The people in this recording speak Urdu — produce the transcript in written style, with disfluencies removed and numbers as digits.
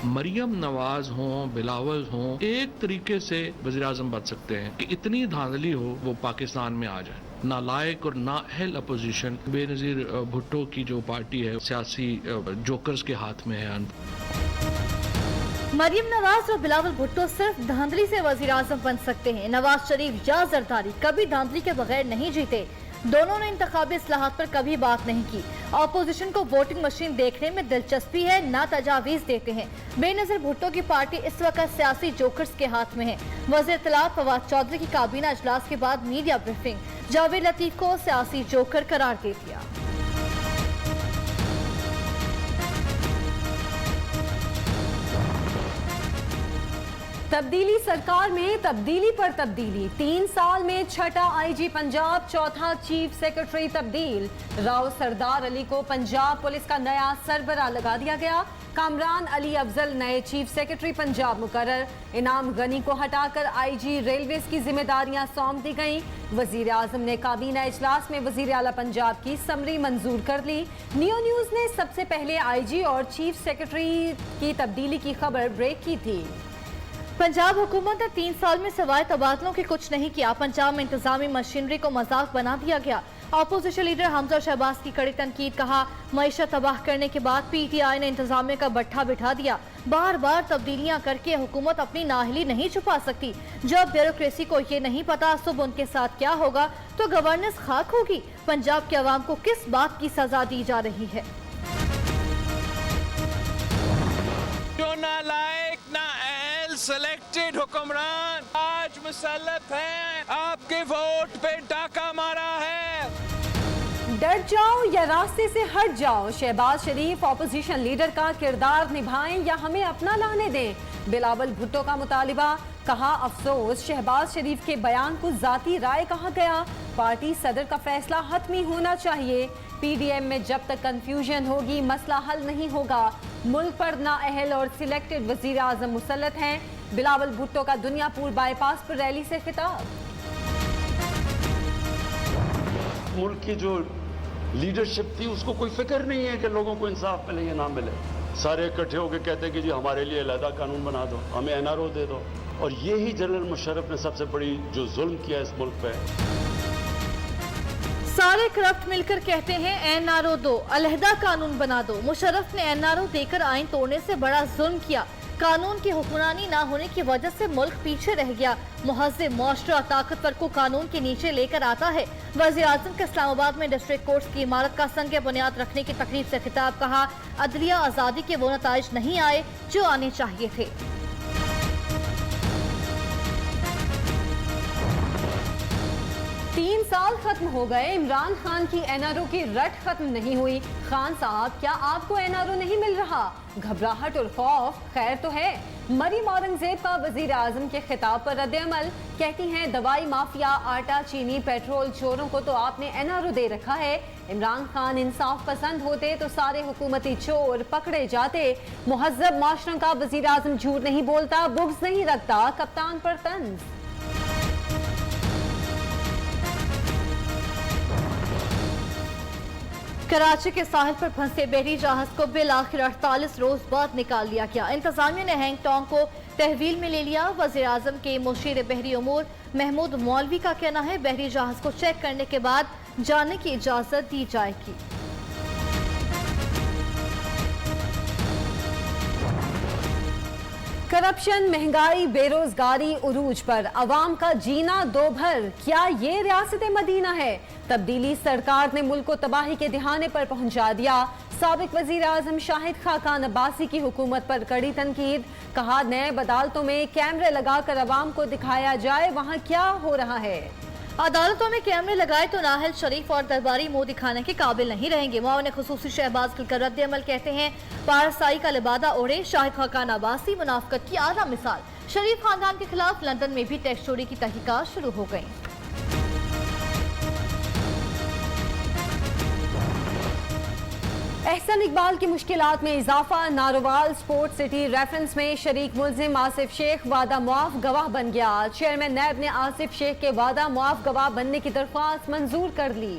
مریم نواز ہوں، بلاول ہوں، ایک طریقے سے وزیراعظم بن سکتے ہیں کہ اتنی دھاندلی ہو وہ پاکستان میں آ جائے. نالائق اور نااہل اپوزیشن بے نظیر بھٹو کی جو پارٹی ہے سیاسی جوکرز کے ہاتھ میں ہے. مریم نواز اور بلاول بھٹو صرف دھاندلی سے وزیراعظم بن سکتے ہیں. نواز شریف یا زرداری کبھی دھاندلی کے بغیر نہیں جیتے. دونوں نے انتخابی اصلاحات پر کبھی بات نہیں کی. اپوزیشن کو ووٹنگ مشین دیکھنے میں دلچسپی ہے، نہ تجاویز دیتے ہیں. بے نظیر بھٹو کی پارٹی اس وقت سیاسی جوکرز کے ہاتھ میں ہے. وزیر اطلاعات فواد چودھری کی کابینہ اجلاس کے بعد میڈیا بریفنگ، جاوید لطیف کو سیاسی جوکر قرار دے دیا. تبدیلی سرکار میں تبدیلی پر تبدیلی. 3 سال میں چھٹا آئی جی پنجاب، چوتھا چیف سیکرٹری تبدیل. راؤ سردار علی کو پنجاب پولیس کا نیا سربراہ لگا دیا گیا. کامران علی افضل نئے چیف سیکرٹری پنجاب مقرر. انعام غنی کو ہٹا کر آئی جی ریلویز کی ذمہ داریاں سونپ دی گئیں. وزیر اعظم نے کابینہ اجلاس میں وزیر اعلیٰ پنجاب کی سمری منظور کر لی. نیو نیوز نے سب سے پہلے آئی جی اور چیف سیکرٹری کی تبدیلی کی خبر بریک کی تھی. پنجاب حکومت نے 3 سال میں سوائے تبادلوں کے کچھ نہیں کیا. پنجاب میں انتظامی مشینری کو مذاق بنا دیا گیا. اپوزیشن لیڈر حمزہ شہباز کی کڑی تنقید، کہا معیشت تباہ کرنے کے بعد پی ٹی آئی نے انتظامیہ کا بٹھا بٹھا دیا. بار بار تبدیلیاں کر کے حکومت اپنی نااہلی نہیں چھپا سکتی. جب بیوروکریسی کو یہ نہیں پتا صبح ان کے ساتھ کیا ہوگا تو گورننس خاک ہوگی. پنجاب کے عوام کو کس بات کی سزا دی جا رہی ہے؟ جو نالائق نااہل سلیکٹڈ حکمران آج مسلط ہیں، آپ کے ووٹ پہ ڈاکہ مارا ہے. ڈر جاؤ یا راستے سے ہٹ جاؤ. شہباز شریف اپوزیشن لیڈر کا کردار نبھائیں یا ہمیں اپنا لانے دیں. بلاول بھٹو کا مطالبہ، کہا افسوس شہباز شریف کے بیان کو ذاتی رائے کہا گیا. پارٹی صدر کا فیصلہ حتمی ہونا چاہیے. پی ڈی ایم میں جب تک کنفیوژن ہوگی مسئلہ حل نہیں ہوگا. ملک پر نااہل اور سلیکٹڈ وزیر اعظم مسلط ہیں. بلاول بھٹو کا دنیا پور بائی پاس پر ریلی سے خطاب. ملک کی جو لیڈرشپ تھی اس کو کوئی فکر نہیں ہے کہ لوگوں کو انصاف ملے یا نہ ملے. سارے اکٹھے ہو کے کہتے ہیں کہ جی ہمارے لیے علیحدہ قانون بنا دو، ہمیں این آر او دے دو. اور یہی جنرل مشرف نے سب سے بڑی جو ظلم کیا اس ملک پہ. سارے کرپٹ مل کر کہتے ہیں این آر او دو، علیحدہ قانون بنا دو. مشرف نے این آر او دے کر آئین توڑنے سے بڑا ظلم کیا. قانون کی حکمرانی نہ ہونے کی وجہ سے ملک پیچھے رہ گیا. مہذب معاشرہ طاقتور کو قانون کے نیچے لے کر آتا ہے. وزیر اعظم کا اسلام آباد میں ڈسٹرکٹ کورٹس کی عمارت کا سنگ بنیاد رکھنے کی تقریب سے خطاب، کہا عدلیہ آزادی کے وہ نتائج نہیں آئے جو آنے چاہیے تھے. 3 سال ختم ہو گئے، عمران خان کی این آر او کی رٹ ختم نہیں ہوئی. خان صاحب کیا آپ کو این آر او نہیں مل رہا؟ گھبراہٹ اور خوف خیر تو ہے. مریم اورنگزیب کا وزیر اعظم کے خطاب پر رد عمل، کہتی ہیں دوائی مافیا، آٹا چینی پیٹرول چوروں کو تو آپ نے این آر او دے رکھا ہے. عمران خان انصاف پسند ہوتے تو سارے حکومتی چور پکڑے جاتے. مہذب معاشروں کا وزیر اعظم جھوٹ نہیں بولتا، بغض نہیں رکھتا، کپتان پر طنز. کراچی کے ساحل پر پھنسے بحری جہاز کو بالآخر 48 روز بعد نکال لیا گیا. انتظامیہ نے ہینگ ٹانگ کو تحویل میں لے لیا. وزیر اعظم کے مشیر بحری امور محمود مولوی کا کہنا ہے بحری جہاز کو چیک کرنے کے بعد جانے کی اجازت دی جائے گی. کرپشن، مہنگائی، بے روزگاری عروج پر، عوام کا جینا دو بھر. کیا یہ ریاست مدینہ ہے؟ تبدیلی سرکار نے ملک کو تباہی کے دہانے پر پہنچا دیا. سابق وزیر اعظم شاہد خاقان عباسی کی حکومت پر کڑی تنقید، کہا نیب عدالتوں میں کیمرے لگا کر عوام کو دکھایا جائے وہاں کیا ہو رہا ہے. عدالتوں میں کیمرے لگائے تو نااہل شریف اور درباری منہ دکھانے کے قابل نہیں رہیں گے. معاون خصوصی شہباز کھل کر رد عمل، کہتے ہیں پارسائی کا لبادہ اوڑھے. شاہد خاقان عباسی منافقت کی اعلیٰ مثال. شریف خاندان کے خلاف لندن میں بھی ٹیکس چوری کی تحقیقات شروع ہو گئیں. احسن اقبال کی مشکلات میں اضافہ، ناروال سپورٹ سٹی ریفرنس میں شریک ملزم آصف شیخ وعدہ معاف گواہ بن گیا. چیئرمین نیب نے آصف شیخ کے وعدہ معاف گواہ بننے کی درخواست منظور کر لی.